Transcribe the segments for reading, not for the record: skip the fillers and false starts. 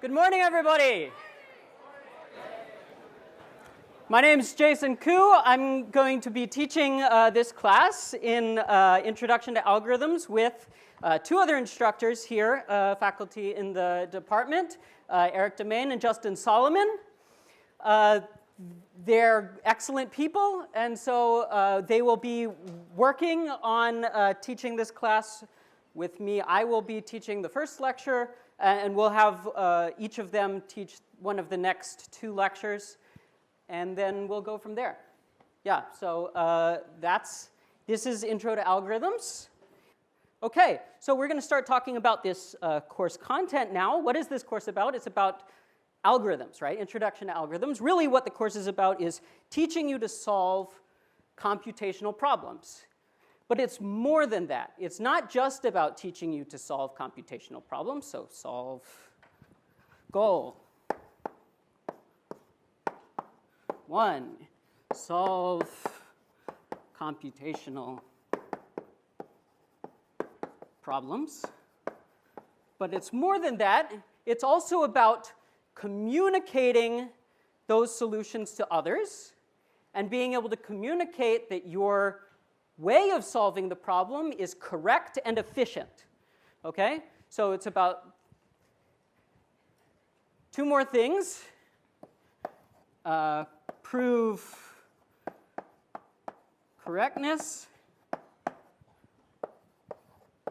Good morning, everybody. My name is Jason Koo. I'm going to be teaching this class in Introduction to Algorithms with two other instructors here, faculty in the department, Erik, Demaine, and Justin Solomon. They're excellent people, and so they will be working on teaching this class with me. I will be teaching the first lecture, and we'll have each of them teach one of the next two lectures, and then we'll go from there. Yeah, so this is Intro to Algorithms. Okay, so we're going to start talking about this course content now. What is this course about? It's about algorithms, right? Introduction to Algorithms. Really what the course is about is teaching you to solve computational problems. But it's more than that. It's not just about teaching you to solve computational problems. So solve, goal. 1, solve computational problems. But it's more than that. It's also about communicating those solutions to others and being able to communicate that your way of solving the problem is correct and efficient. Okay? So it's about two more things. Prove correctness,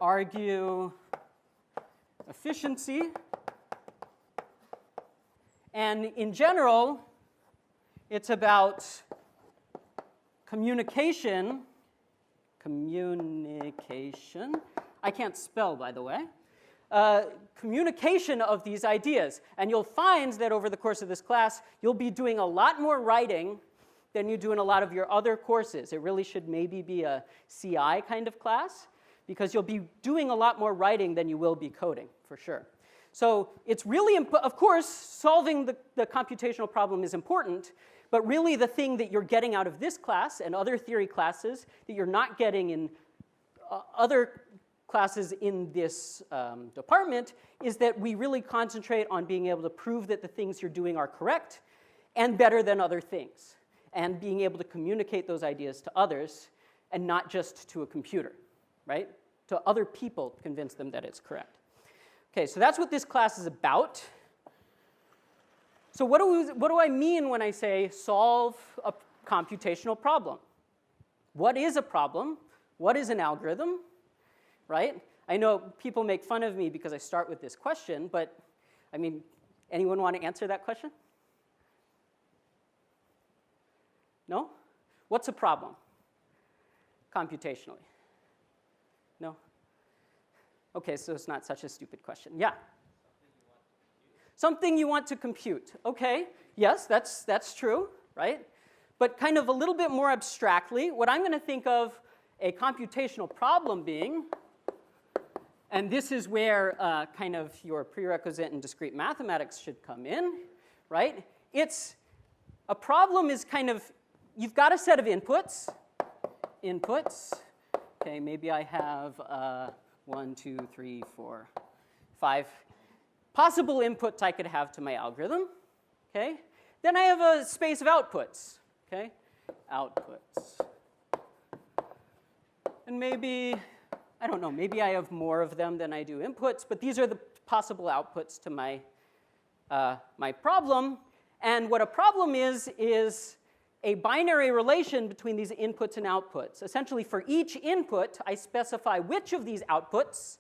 argue efficiency, and in general, it's about communication. I can't spell, by the way. Communication of these ideas. And you'll find that over the course of this class, you'll be doing a lot more writing than you do in a lot of your other courses. It really should maybe be a CI kind of class, because you'll be doing a lot more writing than you will be coding, for sure. So it's really, of course, solving the computational problem is important, but really the thing that you're getting out of this class and other theory classes that you're not getting in other classes in this department is that we really concentrate on being able to prove that the things you're doing are correct and better than other things, and being able to communicate those ideas to others and not just to a computer, right? To other people, convince them that it's correct. Okay, so that's what this class is about. So what do I mean when I say solve a computational problem? What is a problem? What is an algorithm? Right? I know people make fun of me because I start with this question, but I mean, anyone want to answer that question? No? What's a problem computationally? No? Okay, so it's not such a stupid question. Yeah? Something you want to compute. Okay, yes, that's true, right? But kind of a little bit more abstractly, what I'm going to think of a computational problem being, and this is where kind of your prerequisite in discrete mathematics should come in, right? A problem is kind of, you've got a set of inputs. Okay, maybe I have 1, 2, 3, 4, 5 possible inputs I could have to my algorithm. Okay? Then I have a space of outputs. Okay? Outputs. And maybe, I don't know, maybe I have more of them than I do inputs, but these are the possible outputs to my, my problem. And what a problem is a binary relation between these inputs and outputs. Essentially, for each input, I specify which of these outputs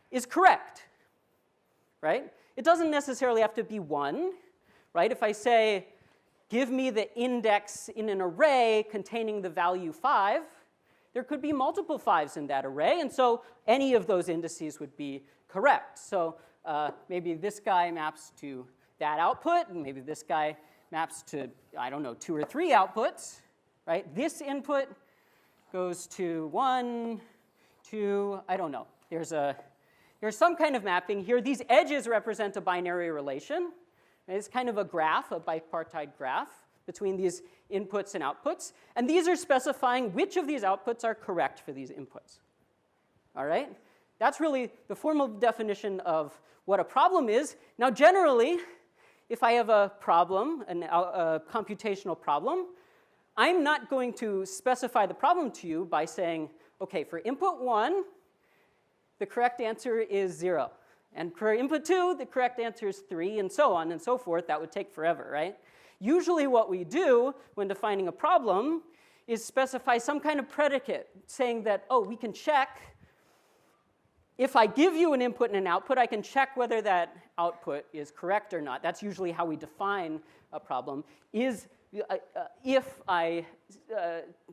is correct, right? It doesn't necessarily have to be one, right? If I say, give me the index in an array containing the value 5, there could be multiple 5s in that array, and so any of those indices would be correct. So maybe this guy maps to that output, and maybe this guy maps to, I don't know, 2 or 3 outputs, right? This input goes to 1, 2, I don't know. There's some kind of mapping here. These edges represent a binary relation. It's kind of a graph, a bipartite graph between these inputs and outputs. And these are specifying which of these outputs are correct for these inputs. All right? That's really the formal definition of what a problem is. Now, generally, if I have a problem, a computational problem, I'm not going to specify the problem to you by saying, okay, for input 1, the correct answer is 0. And for input 2, the correct answer is 3, and so on and so forth. That would take forever, right? Usually what we do when defining a problem is specify some kind of predicate saying that, oh, we can check. If I give you an input and an output, I can check whether that output is correct or not. That's usually how we define a problem. If I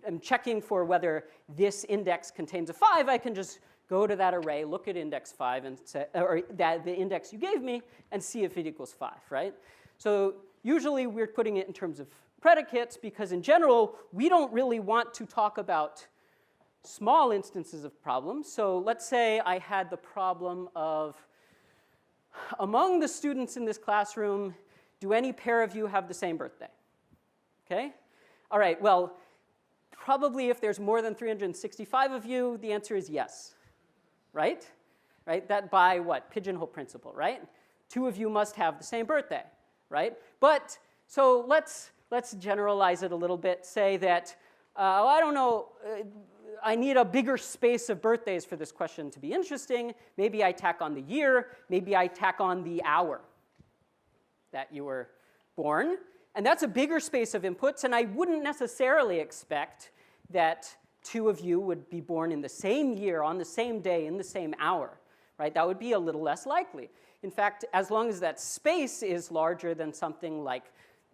am checking for whether this index contains a 5, I can just go to that array, look at index 5, and say, or the index you gave me, and see if it equals 5, right? So usually we're putting it in terms of predicates because in general, we don't really want to talk about small instances of problems. So let's say I had the problem of, among the students in this classroom, do any pair of you have the same birthday? Okay? All right, well, probably if there's more than 365 of you, the answer is yes. Right? Right? That by what? Pigeonhole principle, right? 2 of you must have the same birthday, right? But, so let's generalize it a little bit. Say that, I don't know, I need a bigger space of birthdays for this question to be interesting. Maybe I tack on the year. Maybe I tack on the hour that you were born. And that's a bigger space of inputs, and I wouldn't necessarily expect that 2 of you would be born in the same year, on the same day, in the same hour, right? That would be a little less likely. In fact, as long as that space is larger than something like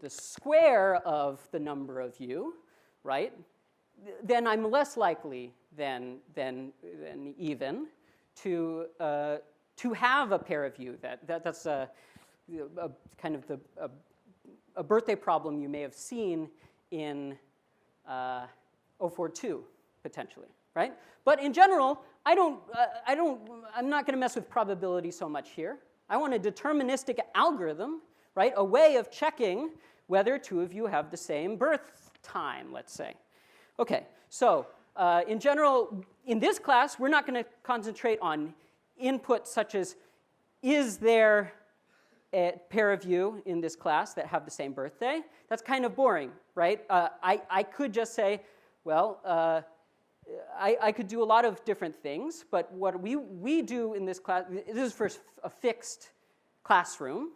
the square of the number of you, right, then I'm less likely than even to have a pair of you. That's a kind of a birthday problem you may have seen in 042. Potentially, right? But in general, I'm not going to mess with probability so much here. I want a deterministic algorithm, right? A way of checking whether 2 of you have the same birth time, let's say. Okay, so in general, in this class, we're not going to concentrate on inputs such as, is there a pair of you in this class that have the same birthday? That's kind of boring, right? I could just say, well, I could do a lot of different things, but what we do in this class, this is for a fixed classroom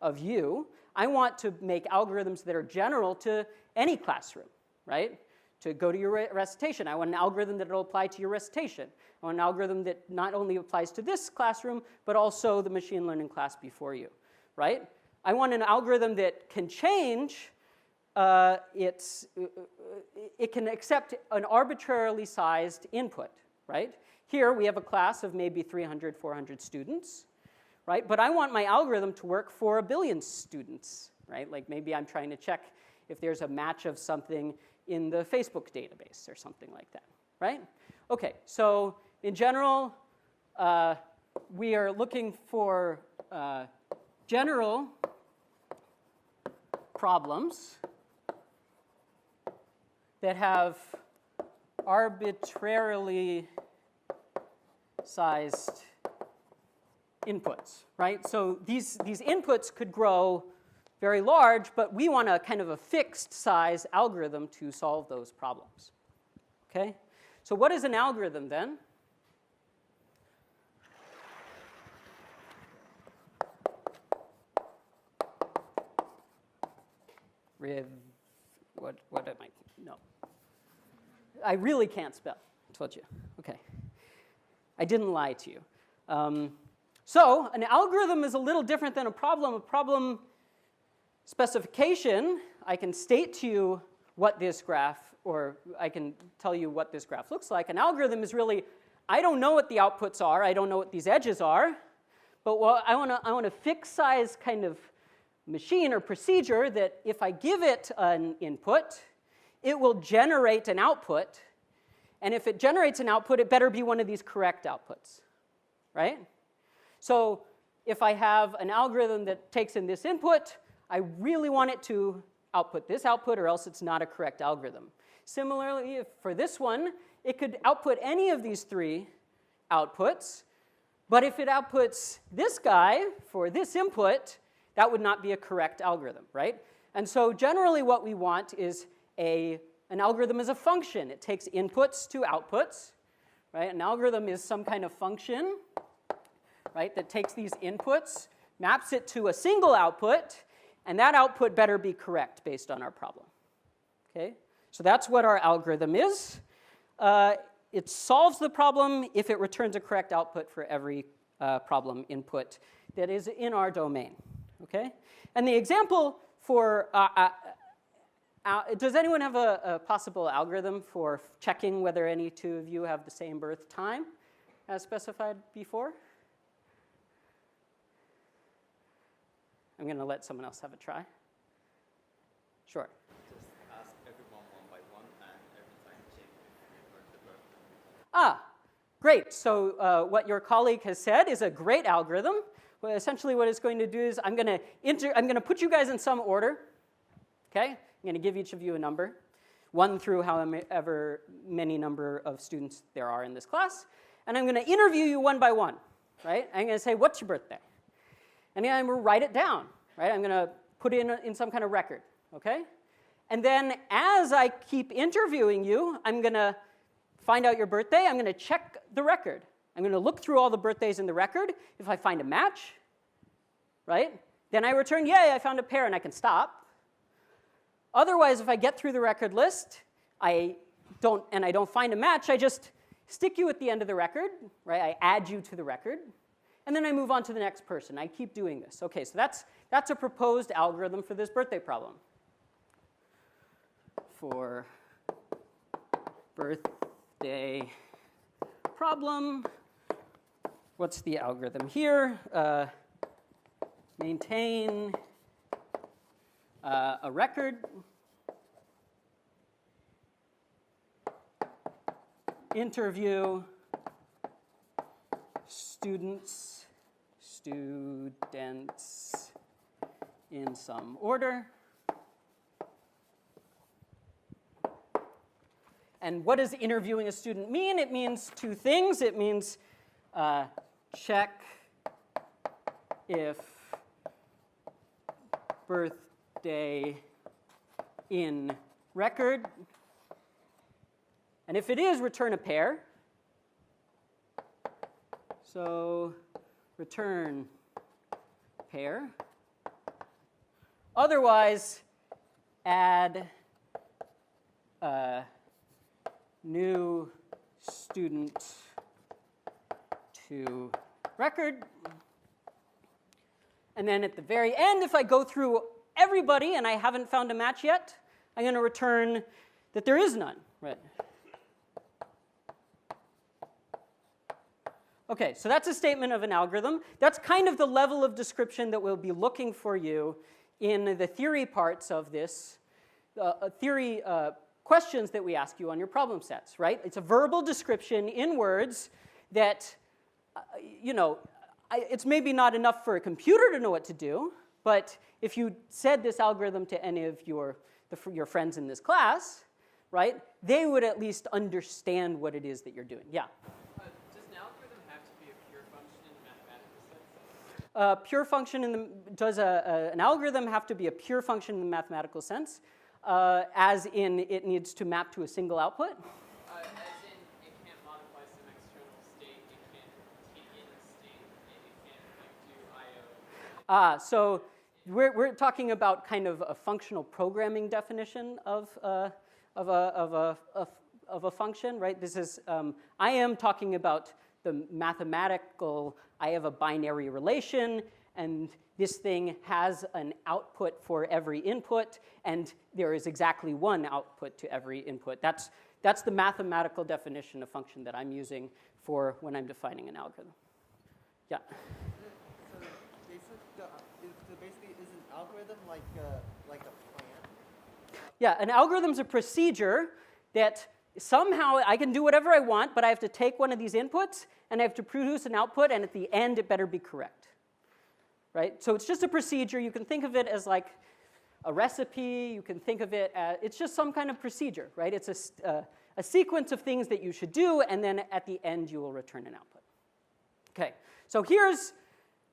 of you. I want to make algorithms that are general to any classroom, right? To go to your recitation. I want an algorithm that will apply to your recitation. I want an algorithm that not only applies to this classroom, but also the machine learning class before you, right? I want an algorithm that can change. It can accept an arbitrarily sized input, right? Here we have a class of maybe 300, 400 students, right? But I want my algorithm to work for 1 billion students, right? Like maybe I'm trying to check if there's a match of something in the Facebook database or something like that, right? Okay, so in general, we are looking for general problems that have arbitrarily sized inputs, right? So these inputs could grow very large, but we want a kind of a fixed size algorithm to solve those problems, okay? So what is an algorithm then? What am I? No. I really can't spell. I told you. Okay. I didn't lie to you. So an algorithm is a little different than a problem. A problem specification, I can state to you what this graph, or I can tell you what this graph looks like. An algorithm is really, I don't know what the outputs are. I don't know what these edges are. But I want a fixed size kind of machine or procedure that if I give it an input, it will generate an output. And if it generates an output, it better be one of these correct outputs, right? So if I have an algorithm that takes in this input, I really want it to output this output, or else it's not a correct algorithm. Similarly, for this one, it could output any of these 3 outputs, But if it outputs this guy for this input, that would not be a correct algorithm, right? And so generally what we want is an algorithm is a function. It takes inputs to outputs, right? An algorithm is some kind of function, right, that takes these inputs, maps it to a single output, and that output better be correct based on our problem. Okay? So that's what our algorithm is. It solves the problem if it returns a correct output for every problem input that is in our domain. Okay? And the example for, does anyone have a possible algorithm for checking whether any two of you have the same birth time as specified before? I'm going to let someone else have a try. Sure. Just ask everyone one by one, and every time check if you heard the birth. Great. So what your colleague has said is a great algorithm. Well, essentially what it's going to do is I'm going to put you guys in some order. Okay? I'm going to give each of you a number, 1 through however many number of students there are in this class. And I'm going to interview you one by one. Right? I'm going to say, what's your birthday? And then I'm going to write it down, right? I'm going to put it in some kind of record, okay? And then as I keep interviewing you, I'm going to find out your birthday. I'm going to check the record. I'm going to look through all the birthdays in the record. If I find a match, right, then I return, yay, I found a pair, and I can stop. Otherwise, if I get through the record list, I don't find a match, I just stick you at the end of the record, right? I add you to the record. And then I move on to the next person. I keep doing this. Okay, so that's a proposed algorithm for this birthday problem. For birthday problem, what's the algorithm here? Maintain a record. Interview students in some order. And what does interviewing a student mean? It means two things. It means check if birthday in record. And if it is, return a pair. So return pair. Otherwise, add a new student to record. And then at the very end, if I go through everybody and I haven't found a match yet, I'm going to return that there is none. Right. Okay, so that's a statement of an algorithm. That's kind of the level of description that we'll be looking for you in the theory parts of this, theory questions that we ask you on your problem sets, right? It's a verbal description in words that, it's maybe not enough for a computer to know what to do, but if you said this algorithm to any of your friends in this class, right, they would at least understand what it is that you're doing. Yeah? Pure function does an algorithm have to be a pure function in the mathematical sense, as in it needs to map to a single output? As in it can't modify some external state, it can't take in a state, it can't do I/O. So we're talking about kind of a functional programming definition of a function, right? This is I am talking about the mathematical. I have a binary relation, and this thing has an output for every input, and there is exactly one output to every input. That's the mathematical definition of function that I'm using for when I'm defining an algorithm. Yeah? So basically, is an algorithm like a plan? Yeah, an algorithm's a procedure that somehow I can do whatever I want, but I have to take one of these inputs, and I have to produce an output, and at the end, it better be correct. Right? So it's just a procedure. You can think of it as like a recipe. You can think of it as, it's just some kind of procedure, right? It's a sequence of things that you should do, and then at the end, you will return an output. Okay, So here's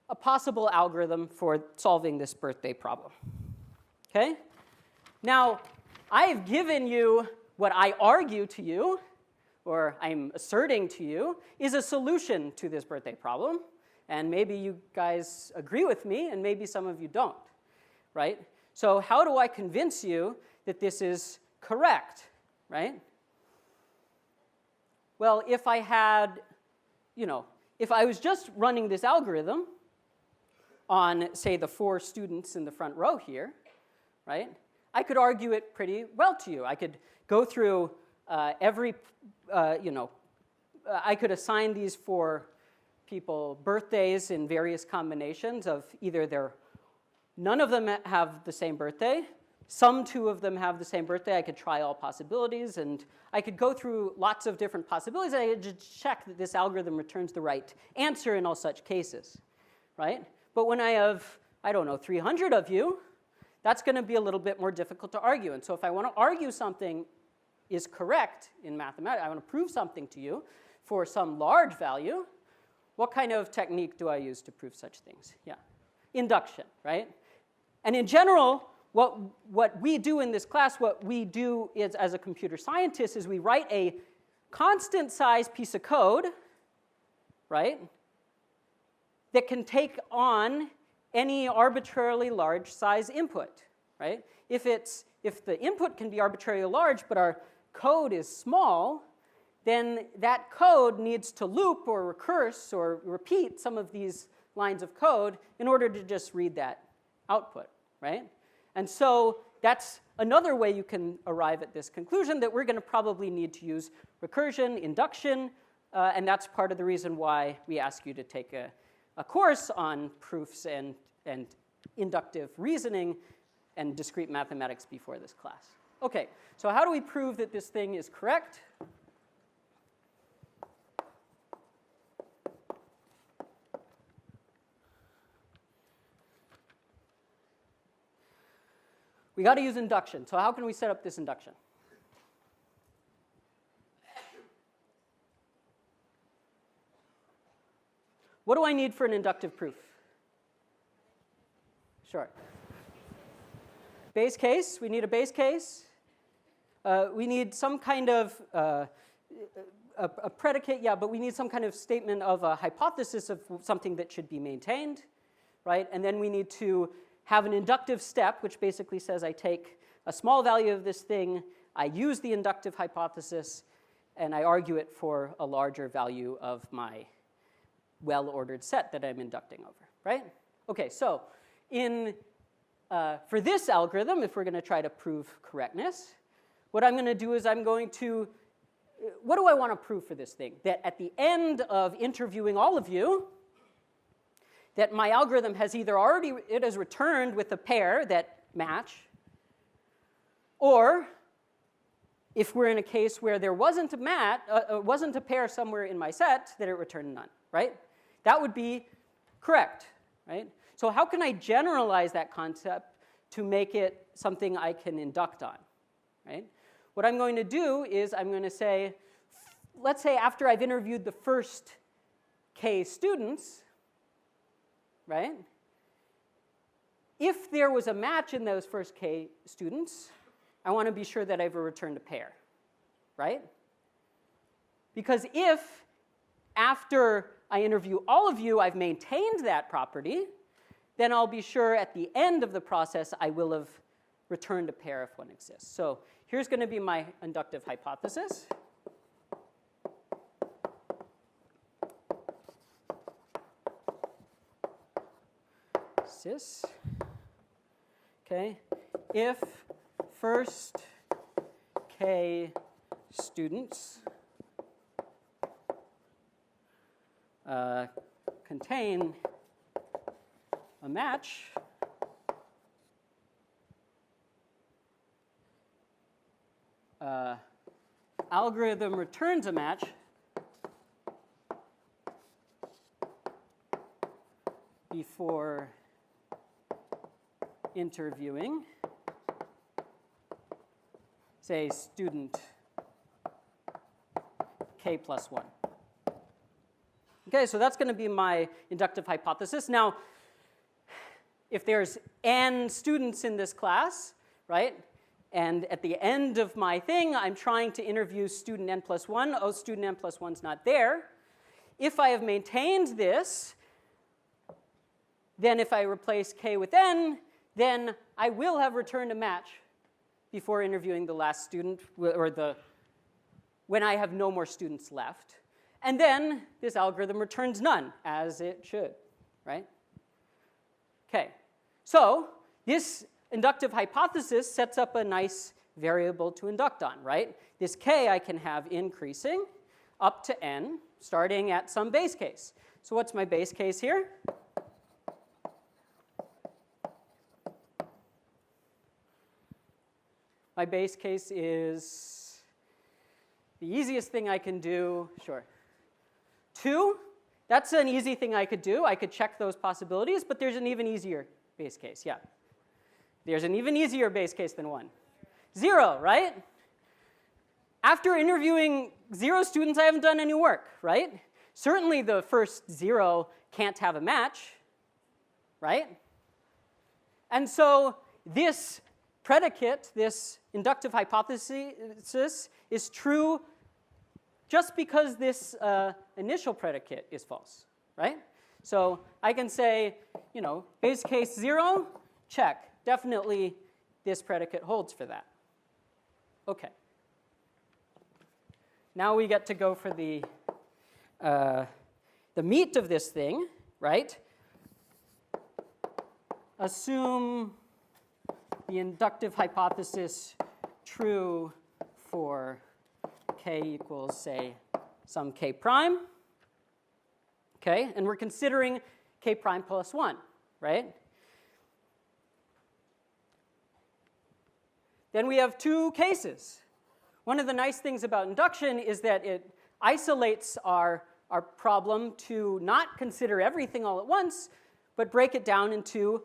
a possible algorithm for solving this birthday problem. Okay? Now, I've given you what I argue to you, or I'm asserting to you, is a solution to this birthday problem. And maybe you guys agree with me, and maybe some of you don't, right? So how do I convince you that this is correct, right? Well, if I had, if I was just running this algorithm on, say, the 4 students in the front row here, right, I could argue it pretty well to you. I could go through I could assign these 4 people birthdays in various combinations of either none of them have the same birthday, some 2 of them have the same birthday. I could try all possibilities, and I could go through lots of different possibilities, and I could just check that this algorithm returns the right answer in all such cases, right? But when I have, 300 of you, that's going to be a little bit more difficult to argue. And so if I want to argue something is correct in mathematics, I want to prove something to you for some large value, what kind of technique do I use to prove such things? Yeah, induction, right? And in general, what we do in this class, what we do is, as a computer scientist, is we write a constant size piece of code, right, that can take on any arbitrarily large size input, right? If the input can be arbitrarily large, but our code is small, then that code needs to loop or recurse or repeat some of these lines of code in order to just read that output, right? And so that's another way you can arrive at this conclusion, that we're going to probably need to use recursion, induction, and that's part of the reason why we ask you to take a course on proofs and inductive reasoning and discrete mathematics before this class. Okay, so how do we prove that this thing is correct? We got to use induction. So how can we set up this induction? What do I need for an inductive proof? Sure. Base case. We need a base case. We need some kind of a predicate. Yeah, but we need some kind of statement of a hypothesis of something that should be maintained, right? And then we need to have an inductive step, which basically says I take a small value of this thing, I use the inductive hypothesis, and I argue it for a larger value of my well-ordered set that I'm inducting over, right? Okay, so for this algorithm, if we're going to try to prove correctness, what I'm going to do is what do I want to prove for this thing? That at the end of interviewing all of you, that my algorithm has either it has returned with a pair that match, or if we're in a case where there wasn't a pair somewhere in my set, that it returned none, right? That would be correct, right? So how can I generalize that concept to make it something I can induct on, right? What I'm going to do is I'm going to say, let's say after I've interviewed the first K students, right? If there was a match in those first K students, I want to be sure that I've returned a pair, right? Because if after I interview all of you, I've maintained that property, then I'll be sure at the end of the process I will have returned a pair if one exists. So here's going to be my inductive hypothesis. Okay, if first K students contain a match, algorithm returns a match before interviewing, say, student K plus 1. Okay, so that's going to be my inductive hypothesis. Now, if there's n students in this class, right, and at the end of my thing, I'm trying to interview student n plus 1. Oh, student n plus 1's not there. If I have maintained this, then if I replace k with n, then I will have returned a match before interviewing the last student, or when I have no more students left. And then this algorithm returns none, as it should, right? Okay, so this inductive hypothesis sets up a nice variable to induct on, right? This k I can have increasing up to n, starting at some base case. So what's my base case here? My base case is the easiest thing I can do, sure. 2, that's an easy thing I could do. I could check those possibilities, but there's an even easier base case, yeah. There's an even easier base case than 1. 0, right? After interviewing 0 students, I haven't done any work, right? Certainly the first 0 can't have a match, right? And so this predicate, this inductive hypothesis, is true just because this initial predicate is false, right? So I can say, base case 0, check. Definitely this predicate holds for that. Okay. Now we get to go for the meat of this thing, right? Assume the inductive hypothesis true for k equals, say, some k prime. Okay, and we're considering k prime plus 1, right? Then we have 2 cases. One of the nice things about induction is that it isolates our problem to not consider everything all at once, but break it down into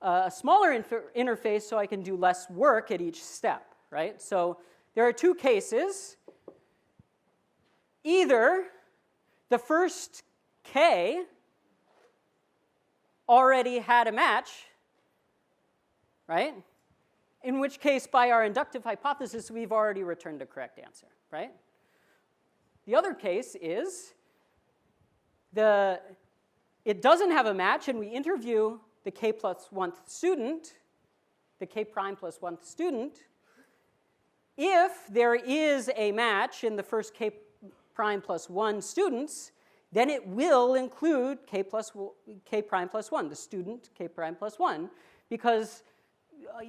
a smaller interface so I can do less work at each step, right? So there are 2 cases. Either the first k already had a match, right? In which case, by our inductive hypothesis, we've already returned a correct answer, right? The other case is it doesn't have a match, and we interview the k plus 1th student, the k prime plus 1th student. If there is a match in the first k prime plus 1 students, then it will include k prime plus 1, the student k prime plus 1, because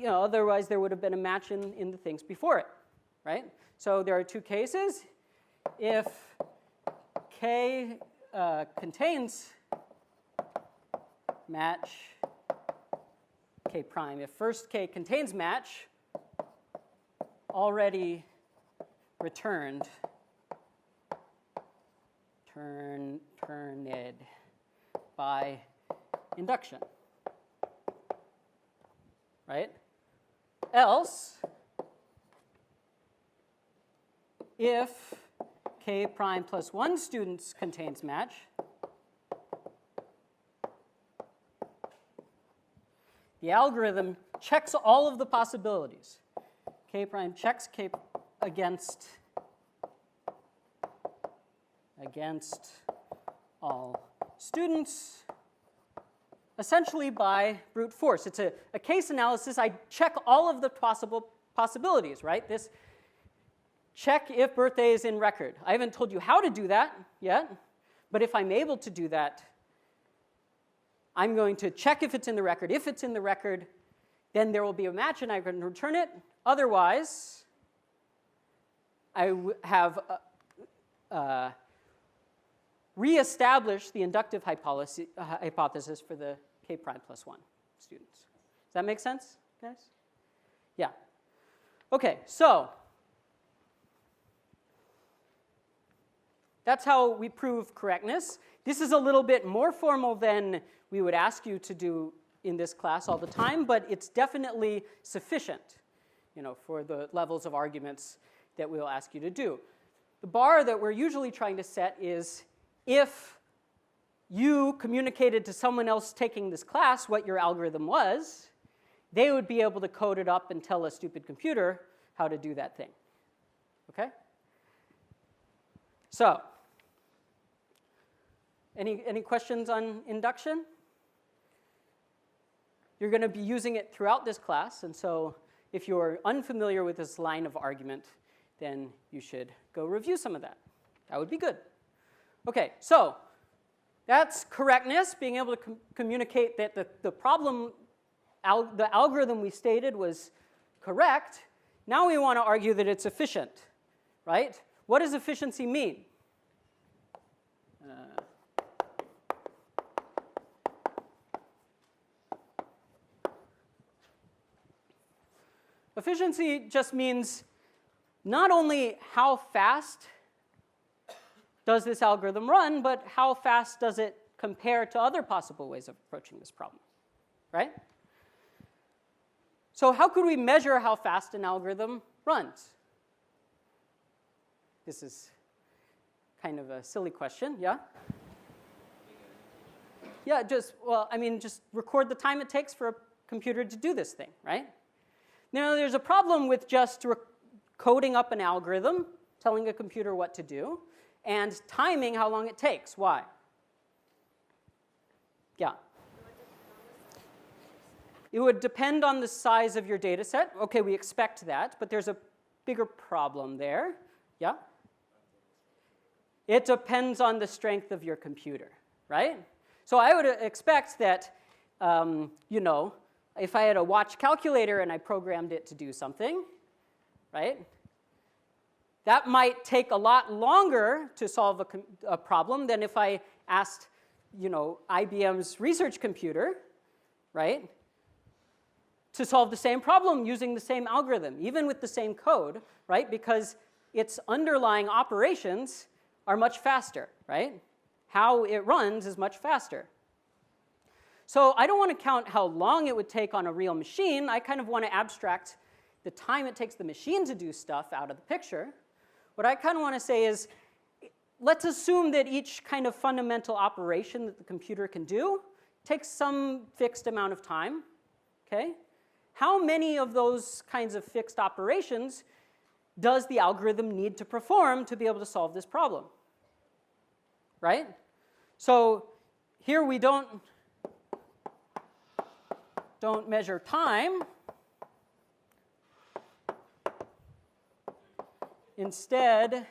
otherwise there would have been a match in the things before it, right? So there are 2 cases. If k contains match k prime, if first k contains match, already returned, turned by induction, right? Else, if k prime plus 1 students contains match, the algorithm checks all of the possibilities. K prime checks k against all students, essentially by brute force. It's a case analysis. I check all of the possible possibilities, right? This check if birthday is in record. I haven't told you how to do that yet, but if I'm able to do that, I'm going to check if it's in the record. If it's in the record, then there will be a match and I can return it. Otherwise, I have reestablished the inductive hypothesis for the k prime plus 1 students. Does that make sense, guys? Yeah. Okay, so that's how we prove correctness. This is a little bit more formal than we would ask you to do in this class all the time, but it's definitely sufficient, for the levels of arguments that we'll ask you to do. The bar that we're usually trying to set is if you communicated to someone else taking this class what your algorithm was, they would be able to code it up and tell a stupid computer how to do that thing. Okay? So, any questions on induction? You're going to be using it throughout this class, and so if you're unfamiliar with this line of argument, then you should go review some of that. That would be good. Okay, so that's correctness, being able to communicate that the problem, the algorithm we stated was correct. Now we want to argue that it's efficient, right? What does efficiency mean? Efficiency just means not only how fast does this algorithm run, but how fast does it compare to other possible ways of approaching this problem, right? So how could we measure how fast an algorithm runs? This is kind of a silly question, yeah? Yeah, just record the time it takes for a computer to do this thing, right? Now, there's a problem with just coding up an algorithm, telling a computer what to do, and timing how long it takes. Why? Yeah. It would depend on the size of your data set. Okay, we expect that, but there's a bigger problem there. Yeah? It depends on the strength of your computer, right? So I would expect that, if I had a watch calculator and I programmed it to do something, right? That might take a lot longer to solve a problem than if I asked, IBM's research computer, right, to solve the same problem using the same algorithm, even with the same code, right? Because its underlying operations are much faster, right? How it runs is much faster. So I don't want to count how long it would take on a real machine. I kind of want to abstract the time it takes the machine to do stuff out of the picture. What I kind of want to say is, let's assume that each kind of fundamental operation that the computer can do takes some fixed amount of time, okay? How many of those kinds of fixed operations does the algorithm need to perform to be able to solve this problem, right? So here we don't measure time. Instead,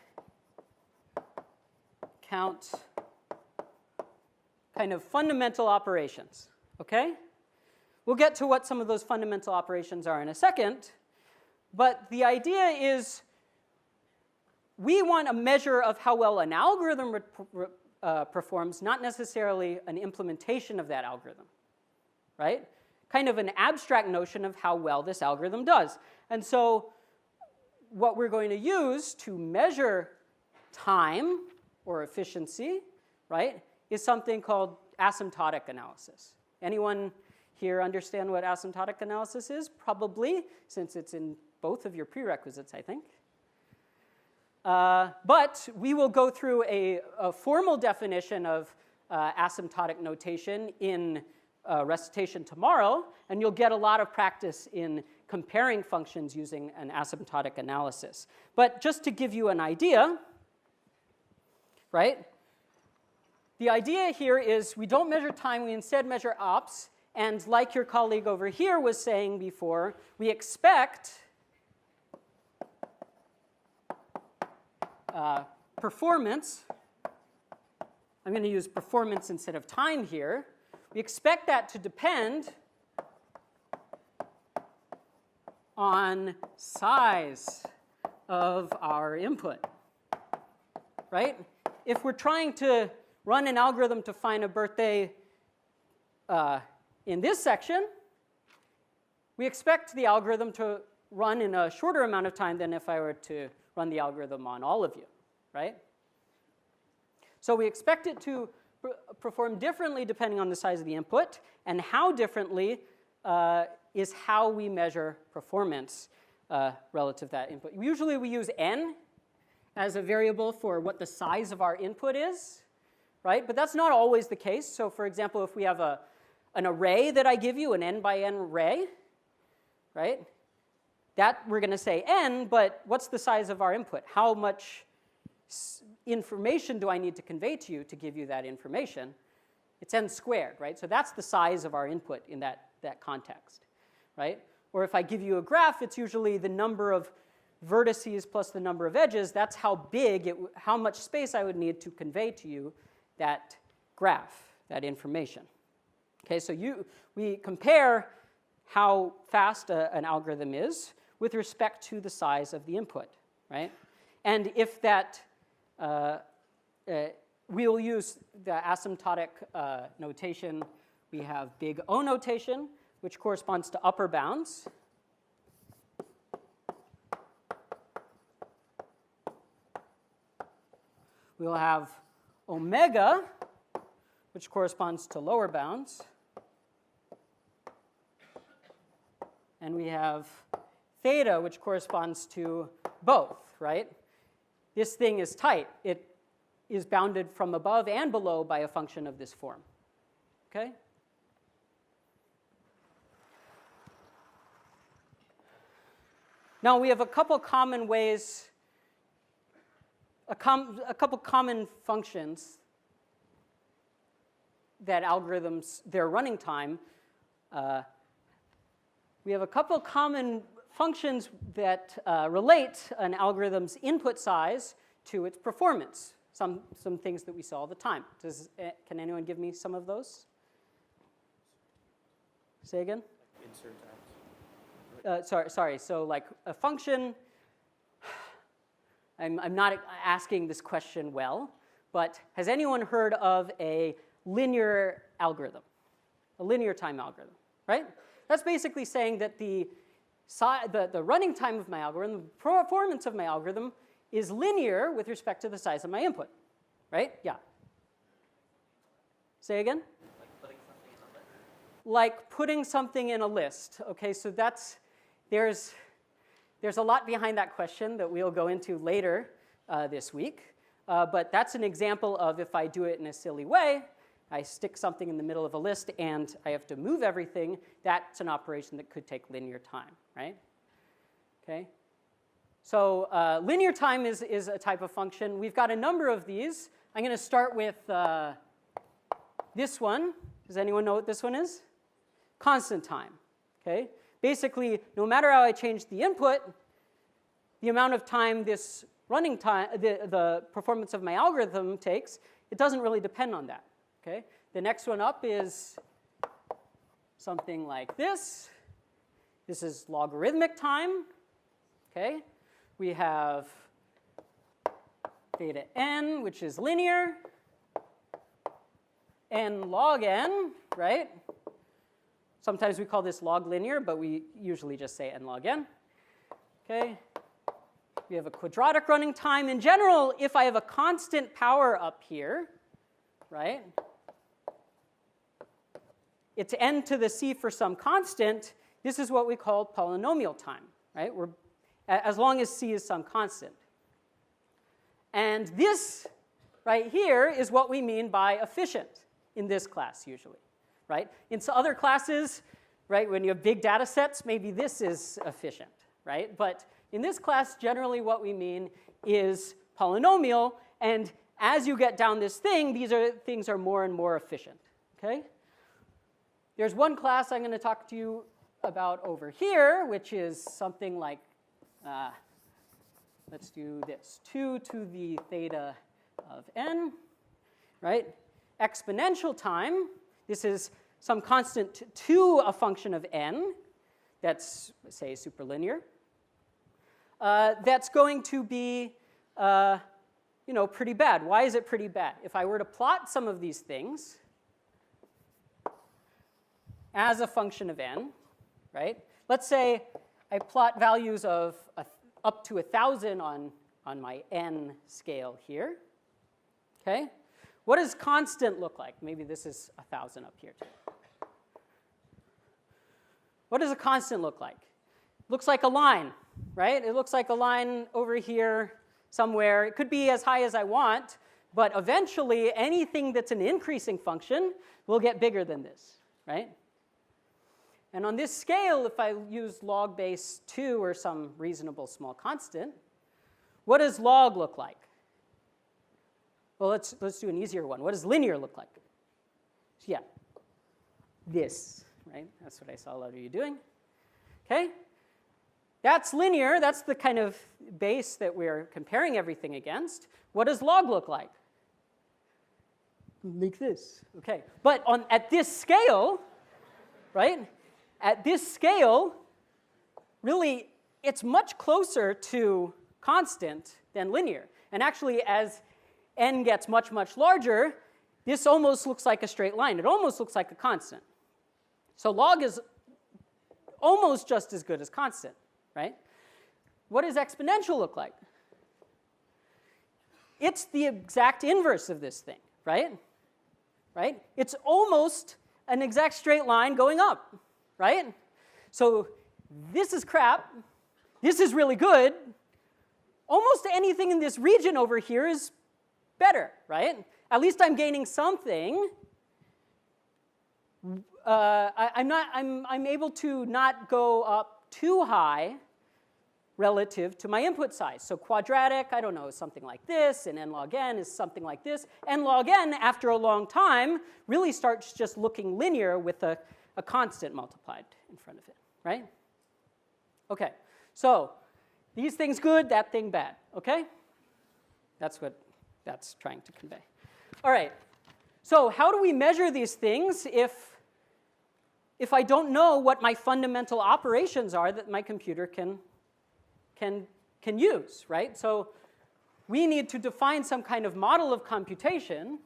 count kind of fundamental operations, okay? We'll get to what some of those fundamental operations are in a second, but the idea is we want a measure of how well an algorithm performs, not necessarily an implementation of that algorithm, right? Kind of an abstract notion of how well this algorithm does. And so what we're going to use to measure time or efficiency, right, is something called asymptotic analysis. Anyone here understand what asymptotic analysis is? Probably, since it's in both of your prerequisites, I think. But we will go through a formal definition of asymptotic notation in recitation tomorrow, and you'll get a lot of practice in comparing functions using an asymptotic analysis. But just to give you an idea, right? The idea here is we don't measure time, we instead measure ops, and like your colleague over here was saying before, we expect performance. I'm going to use performance instead of time here. We expect that to depend on size of our input, right? If we're trying to run an algorithm to find a birthday in this section, we expect the algorithm to run in a shorter amount of time than if I were to run the algorithm on all of you, right? So we expect it to perform differently depending on the size of the input, and how differently is how we measure performance relative to that input. Usually we use n as a variable for what the size of our input is, right? But that's not always the case. So for example, if we have an array that I give you, an n by n array, right? That we're going to say n, but what's the size of our input? How much information do I need to convey to you to give you that information? It's n squared, right? So that's the size of our input in that context, right? Or if I give you a graph, it's usually the number of vertices plus the number of edges. That's how big, how much space I would need to convey to you that graph, that information. Okay, so we compare how fast an algorithm is with respect to the size of the input, right? And if that, we'll use the asymptotic notation. We have big O notation, which corresponds to upper bounds. We'll have omega, which corresponds to lower bounds. And we have theta, which corresponds to both, right? This thing is tight. It is bounded from above and below by a function of this form, okay? Now we have a couple common ways, a couple common functions that algorithms, their running time, we have a couple common functions that relate an algorithm's input size to its performance. Some things that we saw all the time. Can anyone give me some of those? Say again? Insert tabs. Sorry. So like a function, I'm not asking this question well, but has anyone heard of a linear algorithm? A linear time algorithm, right? That's basically saying that the running time of my algorithm, the performance of my algorithm is linear with respect to the size of my input, right? Yeah. Say again? Like putting something in a list. Okay, so there's a lot behind that question that we'll go into later this week. But that's an example of if I do it in a silly way, I stick something in the middle of a list and I have to move everything, that's an operation that could take linear time, right? Okay. So linear time is a type of function. We've got a number of these. I'm going to start with this one. Does anyone know what this one is? Constant time. Okay. Basically, no matter how I change the input, the amount of time this running time, the performance of my algorithm takes, it doesn't really depend on that. Okay. The next one up is something like this. This is logarithmic time. Okay. We have theta n, which is linear, n log n, right? Sometimes we call this log linear, but we usually just say n log n. Okay. We have a quadratic running time. In general, if I have a constant power up here, right, it's n to the c for some constant. This is what we call polynomial time, right? As long as c is some constant. And this right here is what we mean by efficient in this class usually, right? In some other classes, right, when you have big data sets, maybe this is efficient, right? But in this class, generally what we mean is polynomial, and as you get down this thing, things are more and more efficient, okay? There's one class I'm going to talk to you about over here, which is something like, let's do this, 2 to the theta of n, right? Exponential time, this is some constant to a function of n that's, say, superlinear. That's going to be, pretty bad. Why is it pretty bad? If I were to plot some of these things as a function of n, right? Let's say I plot values of up to 1,000 on my n scale here, okay? What does constant look like? Maybe this is 1,000 up here too. What does a constant look like? Looks like a line, right? It looks like a line over here somewhere. It could be as high as I want, But eventually, anything that's an increasing function will get bigger than this, right? And on this scale, if I use log base 2 or some reasonable small constant, what does log look like? Well, let's do an easier one. What does linear look like? Yeah, this, right? That's what I saw a lot of you doing. Okay? That's linear. That's the kind of base that we're comparing everything against. What does log look like? Like this. Okay. But at this scale, right? At this scale, really, it's much closer to constant than linear. And actually, as n gets much, much larger, this almost looks like a straight line. It almost looks like a constant. So log is almost just as good as constant, right? What does exponential look like? It's the exact inverse of this thing, right? Right? It's almost an exact straight line going up, right? So this is crap. This is really good. Almost anything in this region over here is better, right? At least I'm gaining something. I'm able to not go up too high relative to my input size. So quadratic, I don't know, is something like this, and n log n is something like this. N log n, after a long time, really starts just looking linear with a constant multiplied in front of it, right? Okay, so these things good, that thing bad, okay? That's what that's trying to convey. All right, so how do we measure these things if I don't know what my fundamental operations are that my computer can use, right? So we need to define some kind of model of computation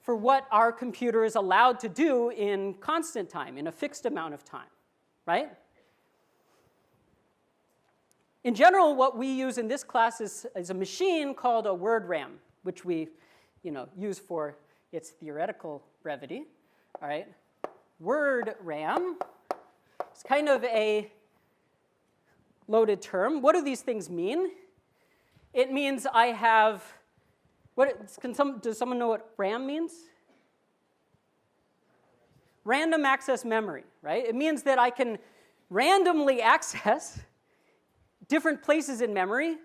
for what our computer is allowed to do in constant time, in a fixed amount of time, right? In general, what we use in this class is a machine called a word RAM, which we use for its theoretical brevity. All right, word RAM is kind of a loaded term. What do these things mean? It means I have, does someone know what RAM means? Random access memory, right? It means that I can randomly access different places in memory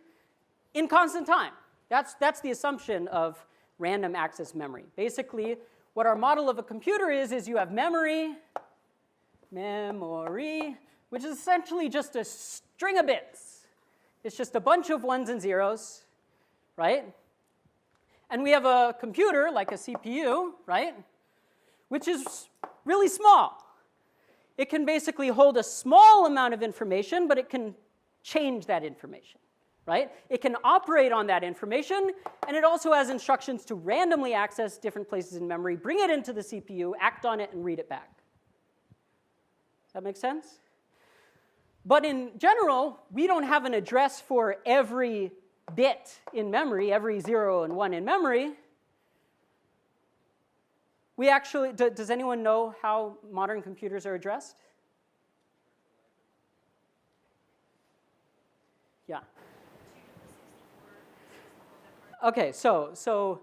in constant time. That's the assumption of random access memory. Basically, what our model of a computer is you have memory, which is essentially just a string of bits. It's just a bunch of ones and zeros, right? And we have a computer, like a CPU, right, which is really small. It can basically hold a small amount of information, but it can change that information, right? It can operate on that information, and it also has instructions to randomly access different places in memory, bring it into the CPU, act on it, and read it back. Does that make sense? But in general, we don't have an address for every bit in memory, every 0 and 1 in memory. We actually, does anyone know how modern computers are addressed? Yeah. Okay, so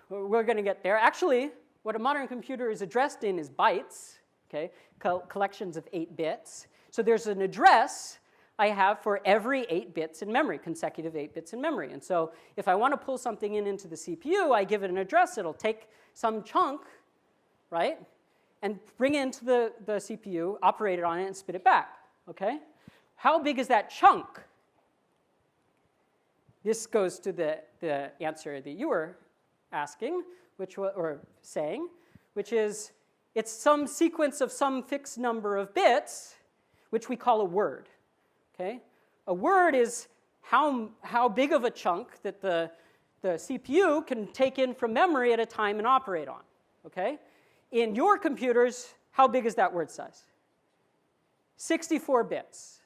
we're going to get there. Actually, what a modern computer is addressed in is bytes, okay, collections of 8 bits. So there's an address I have for every 8 bits in memory, consecutive 8 bits in memory. And so if I want to pull something into the CPU, I give it an address. It'll take some chunk, right, and bring it into the CPU, operate it on it, and spit it back, okay? How big is that chunk? This goes to the answer that you were asking, or saying, which is it's some sequence of some fixed number of bits, which we call a word. Okay? A word is how big of a chunk that the CPU can take in from memory at a time and operate on. Okay? In your computers, how big is that word size? 64 bits,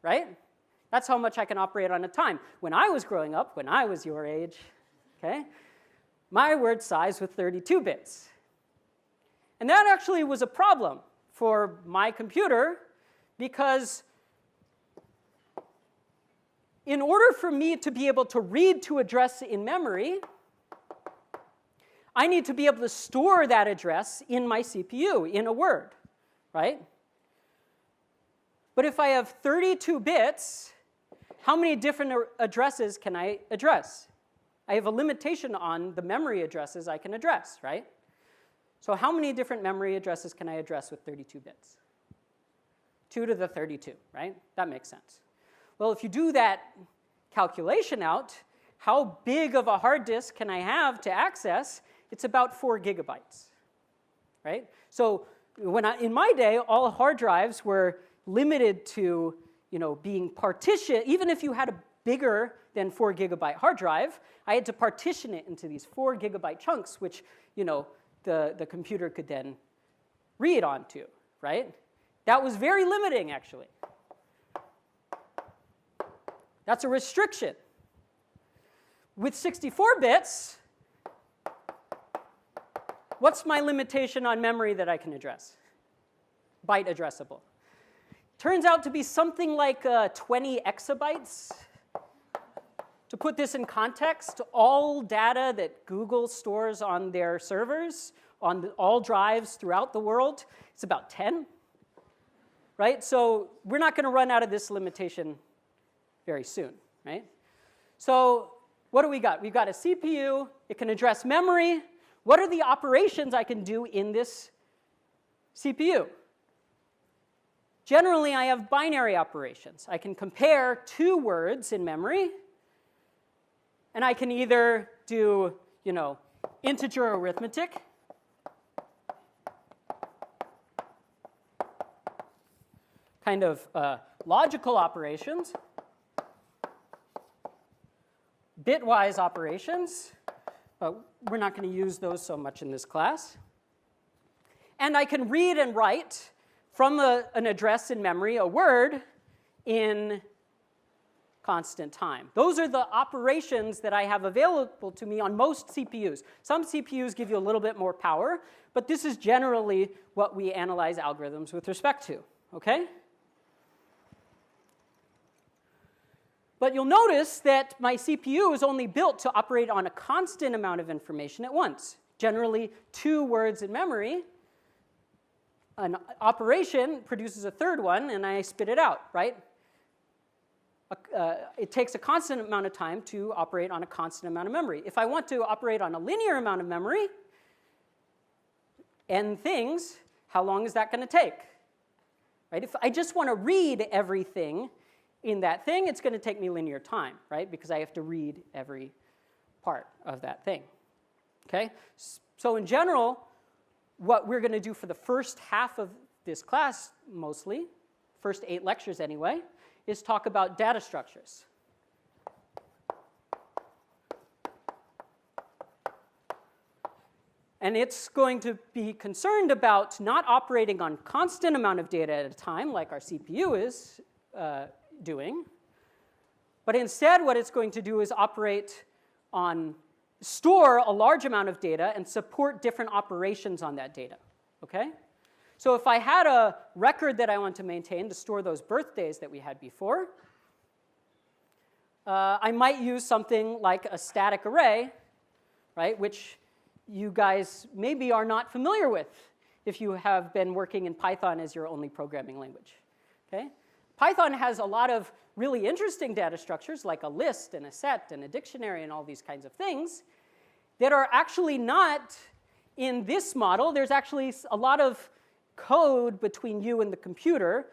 right? That's how much I can operate on a time. When I was growing up, when I was your age, okay, my word size was 32 bits. And that actually was a problem for my computer because in order for me to be able to read to address in memory, I need to be able to store that address in my CPU, in a word, right? But if I have 32 bits, how many different addresses can I address? I have a limitation on the memory addresses I can address, right? So how many different memory addresses can I address with 32 bits? 2 to the 32, right? That makes sense. Well, if you do that calculation out, how big of a hard disk can I have to access? It's about 4 gigabytes, right? So in my day, all hard drives were limited to being partitioned. Even if you had a bigger than 4 gigabyte hard drive, I had to partition it into these 4 gigabyte chunks, which the computer could then read onto, right? That was very limiting, actually. That's a restriction. With 64 bits, what's my limitation on memory that I can address? Byte addressable. Turns out to be something like 20 exabytes. To put this in context, all data that Google stores on their servers, on all drives throughout the world, it's about 10. Right? So we're not going to run out of this limitation very soon, right? So what do we got? We've got a CPU. It can address memory. What are the operations I can do in this CPU? Generally, I have binary operations. I can compare 2 words in memory, and I can either do, integer arithmetic, kind of logical operations, bitwise operations, but we're not going to use those so much in this class. And I can read and write from an address in memory, a word, in constant time. Those are the operations that I have available to me on most CPUs. Some CPUs give you a little bit more power, but this is generally what we analyze algorithms with respect to, okay? But you'll notice that my CPU is only built to operate on a constant amount of information at once, generally 2 words in memory. An operation produces a 3rd one, and I spit it out, right? It takes a constant amount of time to operate on a constant amount of memory. If I want to operate on a linear amount of memory, n things, how long is that going to take? Right? If I just want to read everything in that thing, it's going to take me linear time, right? Because I have to read every part of that thing. Okay? So in general, what we're going to do for the first half of this class, mostly, first 8 lectures anyway, is talk about data structures. And it's going to be concerned about not operating on constant amount of data at a time, like our CPU is doing, but instead what it's going to do is store a large amount of data and support different operations on that data, okay? So if I had a record that I want to maintain to store those birthdays that we had before, I might use something like a static array, right, which you guys maybe are not familiar with if you have been working in Python as your only programming language, okay? Python has a lot of really interesting data structures like a list and a set and a dictionary and all these kinds of things that are actually not in this model. There's actually a lot of code between you and the computer,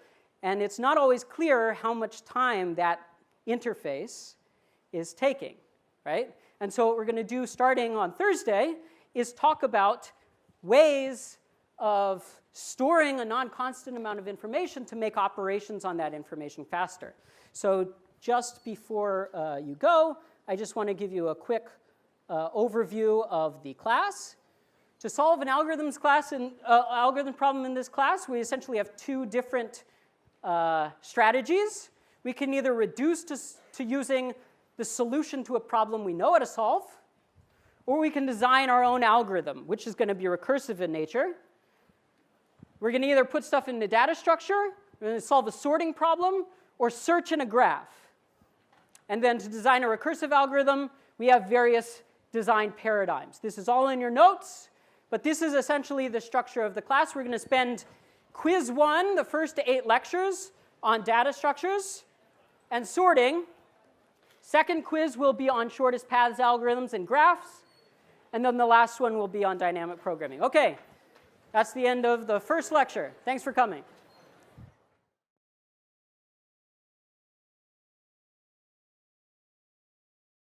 and it's not always clear how much time that interface is taking, right? And so what we're going to do starting on Thursday is talk about ways of storing a non-constant amount of information to make operations on that information faster. So just before you go, I just want to give you a quick overview of the class. To solve an algorithm problem in this class, we essentially have 2 different strategies. We can either reduce to using the solution to a problem we know how to solve, or we can design our own algorithm, which is going to be recursive in nature. We're going to either put stuff in the data structure, we're going to solve a sorting problem, or search in a graph. And then to design a recursive algorithm, we have various design paradigms. This is all in your notes, but this is essentially the structure of the class. We're going to spend quiz 1, the first 8 lectures, on data structures and sorting. Second quiz will be on shortest paths algorithms and graphs. And then the last one will be on dynamic programming. Okay, that's the end of the first lecture. Thanks for coming.